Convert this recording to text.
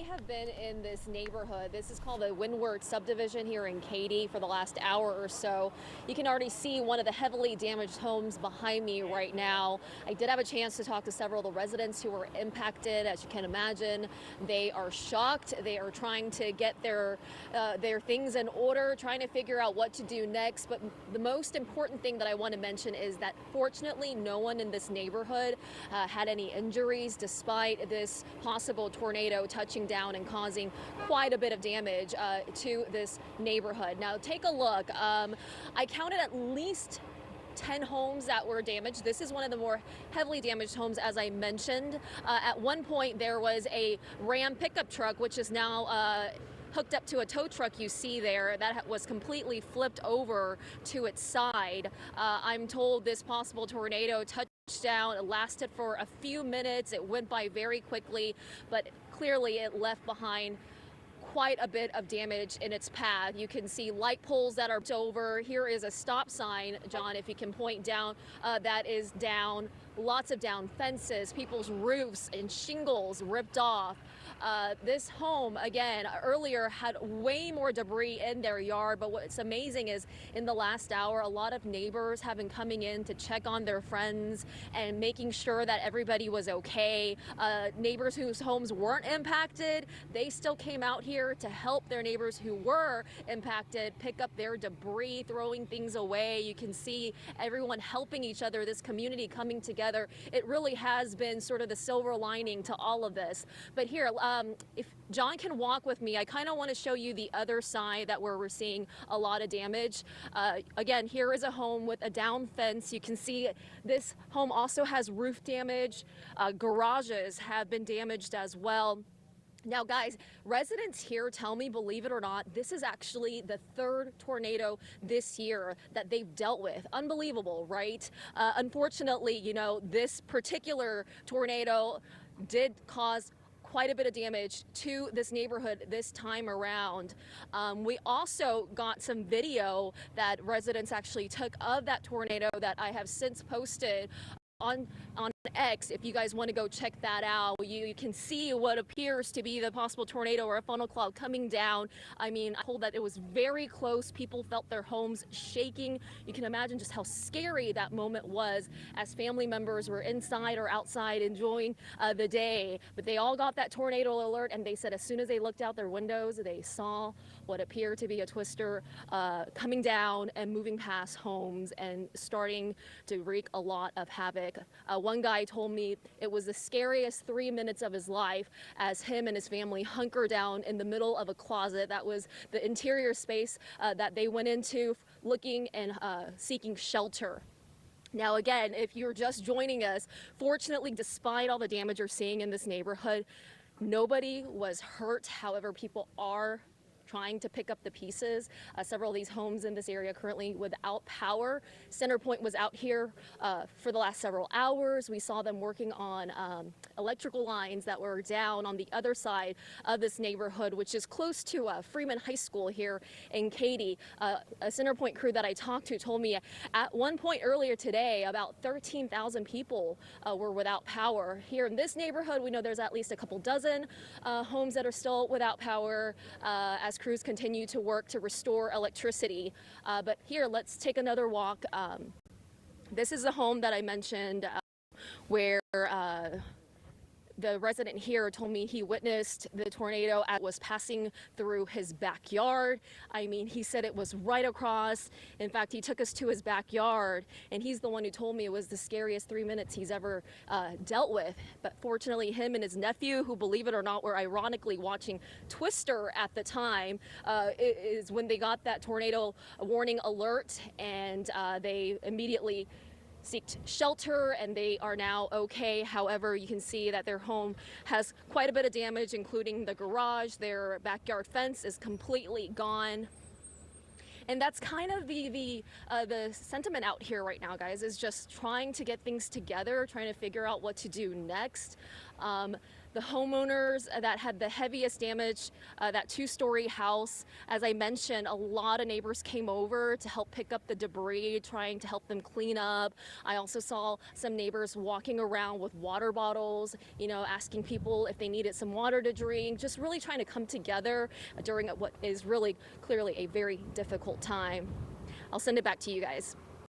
have been in this neighborhood. This is called the Winward subdivision here in Katy for the last hour or so. You can already see one of the heavily damaged homes behind me right now. I did have a chance to talk to several of the residents who were impacted. As you can imagine, they are shocked. They are trying to get their things in order, trying to figure out what to do next. But the most important thing that I want to mention is that fortunately no one in this neighborhood had any injuries despite this possible tornado touching down and causing quite a bit of damage to this neighborhood. Now take a look. I counted at least 10 homes that were damaged. This is one of the more heavily damaged homes, as I mentioned. At one point there was a Ram pickup truck, which is now hooked up to a tow truck you see there that was completely flipped over to its side. I'm told this possible tornado touchdown. It lasted for a few minutes. It went by very quickly, but clearly it left behind quite a bit of damage in its path. You can see light poles that are over. Here is a stop sign, John, if you can point down, that is down. Lots of down fences, people's roofs and shingles ripped off. This home, again, earlier had way more debris in their yard, but what's amazing is in the last hour, a lot of neighbors have been coming in to check on their friends and making sure that everybody was okay. Neighbors whose homes weren't impacted, they still came out here to help their neighbors who were impacted pick up their debris, throwing things away. You can see everyone helping each other, this community coming together. It really has been sort of the silver lining to all of this. But here, if John can walk with me, I kind of want to show you the other side that where we're seeing a lot of damage. Again, here is a home with a down fence. You can see this home also has roof damage. Garages have been damaged as well. Now, guys, residents here tell me, believe it or not, this is actually the third tornado this year that they've dealt with. Unbelievable, right? Unfortunately, you know, this particular tornado did cause quite a bit of damage to this neighborhood this time around. We also got some video that residents actually took of that tornado that I have since posted on X. If you guys want to go check that out, you can see what appears to be the possible tornado or a funnel cloud coming down. I mean, I told that it was very close. People felt their homes shaking. You can imagine just how scary that moment was as family members were inside or outside enjoying the day. But they all got that tornado alert, and they said as soon as they looked out their windows, they saw what appeared to be a twister coming down and moving past homes and starting to wreak a lot of havoc. One guy told me it was the scariest 3 minutes of his life as him and his family hunker down in the middle of a closet. That was the interior space that they went into looking and seeking shelter. Now, again, if you're just joining us, fortunately, despite all the damage you're seeing in this neighborhood, nobody was hurt. However, people are trying to pick up the pieces. Several of these homes in this area currently without power. Centerpoint was out here for the last several hours. We saw them working on electrical lines that were down on the other side of this neighborhood, which is close to Freeman High School here in Katy. A Centerpoint crew that I talked to told me at one point earlier today about 13,000 people were without power. Here in this neighborhood, we know there's at least a couple dozen homes that are still without power as crews continue to work to restore electricity. But here, let's take another walk. This is the home that I mentioned where the resident here told me he witnessed the tornado as it was passing through his backyard. I mean, he said it was right across. In fact, he took us to his backyard, and he's the one who told me it was the scariest 3 minutes he's ever dealt with. But fortunately, him and his nephew, who, believe it or not, were ironically watching Twister at the time, is when they got that tornado warning alert, and they immediately seeked shelter, and they are now okay. However, you can see that their home has quite a bit of damage, including the garage. Their backyard fence is completely gone. And that's kind of the sentiment out here right now, guys, is just trying to get things together, trying to figure out what to do next. the homeowners that had the heaviest damage, that two-story house. As I mentioned, a lot of neighbors came over to help pick up the debris, trying to help them clean up. I also saw some neighbors walking around with water bottles, asking people if they needed some water to drink, just really trying to come together during what is really clearly a very difficult time. I'll send it back to you guys.